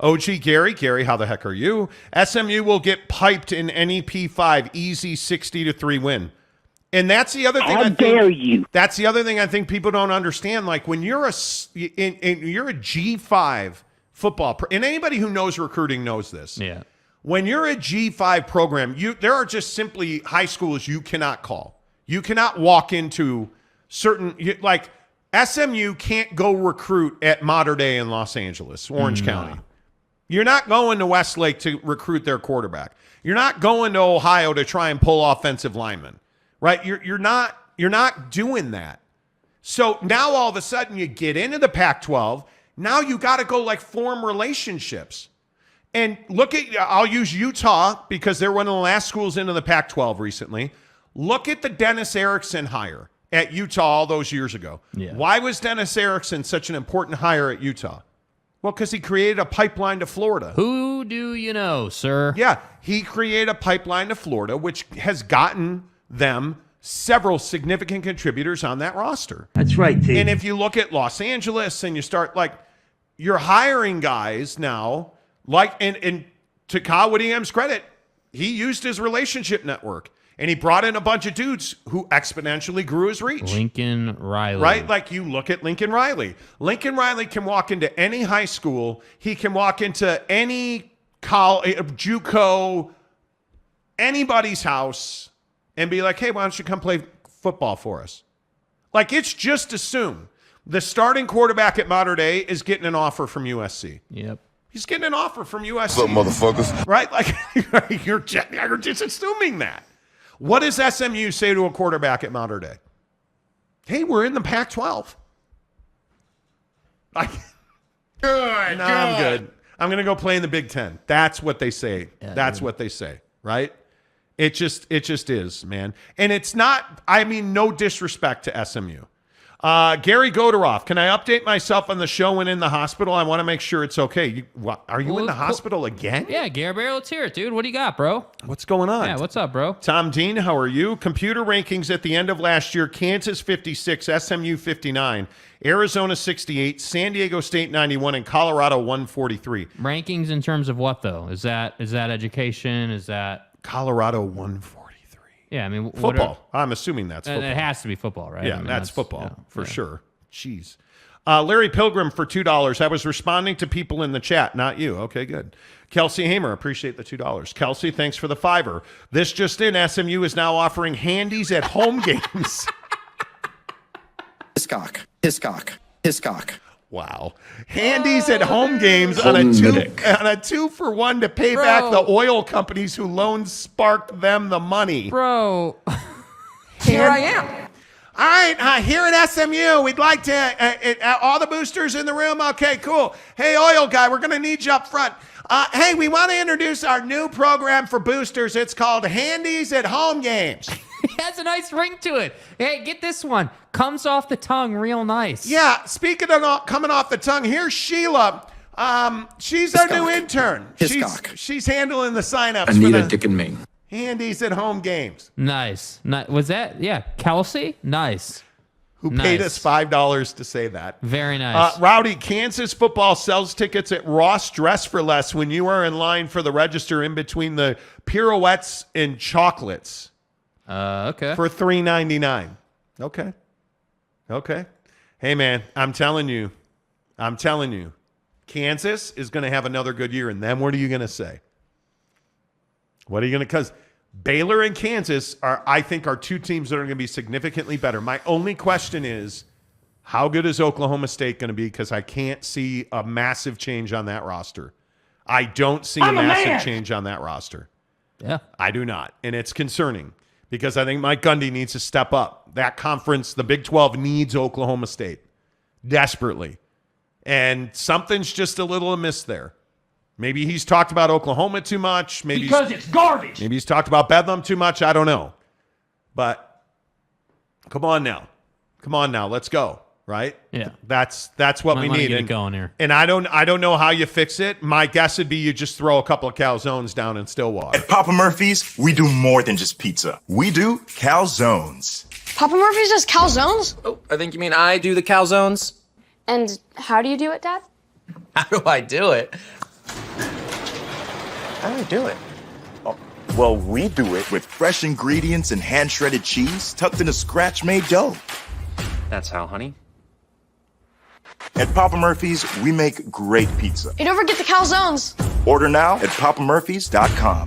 OG Gary, how the heck are you? SMU will get piped in NEP 5, easy 60-3 win. And that's the other thing. How dare you? That's the other thing I think people don't understand. Like when you're a G5 football, and anybody who knows recruiting knows this. Yeah. When you're a G5 program, there are just simply high schools you cannot call. You cannot walk into certain, like SMU can't go recruit at Mater Dei in Los Angeles, Orange County. You're not going to Westlake to recruit their quarterback. You're not going to Ohio to try and pull offensive linemen. Right? You're not doing that. So now all of a sudden you get into the Pac-12. Now you got to go like form relationships. And look at, I'll use Utah because they're one of the last schools into the Pac-12 recently. Look at the Dennis Erickson hire at Utah all those years ago. Yeah. Why was Dennis Erickson such an important hire at Utah? Well, because he created a pipeline to Florida. Who do you know, sir? Yeah, he created a pipeline to Florida, which has gotten them several significant contributors on that roster. That's right, T. And if you look at Los Angeles and you start like, you're hiring guys now, like, and to Kyle Whittingham's credit, he used his relationship network and he brought in a bunch of dudes who exponentially grew his reach. Lincoln Riley. Right? Like you look at Lincoln Riley. Lincoln Riley can walk into any high school. He can walk into any college, JUCO, anybody's house and be like, hey, why don't you come play football for us? Like, it's just assumed the starting quarterback at Mater Dei is getting an offer from USC. Yep. He's getting an offer from USC. What's up, motherfuckers? Right? Like, you're just assuming that. What does SMU say to a quarterback at Mater Dei? Hey, we're in the Pac-12. Good. No, I'm good. I'm going to go play in the Big Ten. That's what they say. Yeah, That's what they say, right? It just is, man. And it's not, I mean, no disrespect to SMU. Gary Godoroff, can I update myself on the show when in the hospital? I want to make sure it's okay. Are you in the hospital again? Yeah, Gary Bear, let's hear it, dude. What do you got, bro? What's going on? Yeah, what's up, bro? Tom Dean, how are you? Computer rankings at the end of last year, Kansas 56, SMU 59, Arizona 68, San Diego State 91, and Colorado 143. Rankings in terms of what, though? Is that education? Is that... Colorado 143. Yeah, I mean... Football. I'm assuming that's football. It has to be football, right? Yeah, I mean, that's football, yeah, for sure. Jeez. Larry Pilgrim for $2. I was responding to people in the chat, not you. Okay, good. Kelsey Hamer, appreciate the $2. Kelsey, thanks for the $5. This just in, SMU is now offering handies at home games. Hiscock. Wow. Handies at home games on a 2-for-1 to pay back the oil companies who loaned Spark them the money. Bro. Here I am. All right, here at SMU, we'd like to, all the boosters in the room, okay, cool. Hey, oil guy, we're going to need you up front. Hey, we want to introduce our new program for boosters. It's called Handies at Home Games. It has a nice ring to it. Hey, get this one. Comes off the tongue real nice. Yeah, speaking of coming off the tongue, here's Sheila. She's our new intern. She's handling the signups for the Dick and Ming. Handies at Home Games. Nice. Was that, Kelsey? Nice. Who paid us $5 to say that. Very nice. Rowdy, Kansas football sells tickets at Ross Dress for Less when you are in line for the register in between the pirouettes and chocolates. Okay. For $3.99. Okay. Hey, man, I'm telling you, Kansas is going to have another good year. And then what are you going to say? Because Baylor and Kansas I think, are two teams that are going to be significantly better. My only question is, How good is Oklahoma State going to be? Because I can't see a massive change on that roster. I don't see a massive change on that roster. Yeah. I do not. And it's concerning because I think Mike Gundy needs to step up. That conference, the Big 12, needs Oklahoma State desperately. And something's just a little amiss there. Maybe he's talked about Oklahoma too much. Maybe because it's garbage. Maybe he's talked about Bedlam too much. I don't know. But come on now. Come on now. Let's go. Right? Yeah. That's what we need. Get it going here. And I don't know how you fix it. My guess would be you just throw a couple of calzones down in Stillwater. At Papa Murphy's, we do more than just pizza. We do calzones. Papa Murphy's does calzones? Oh, I think you mean I do the calzones. And how do you do it, Dad? How do I do it? How do I do it? Oh, well, we do it with fresh ingredients and hand-shredded cheese tucked in a scratch-made dough. That's how, honey. At Papa Murphy's, we make great pizza. You don't forget the calzones. Order now at papamurphys.com.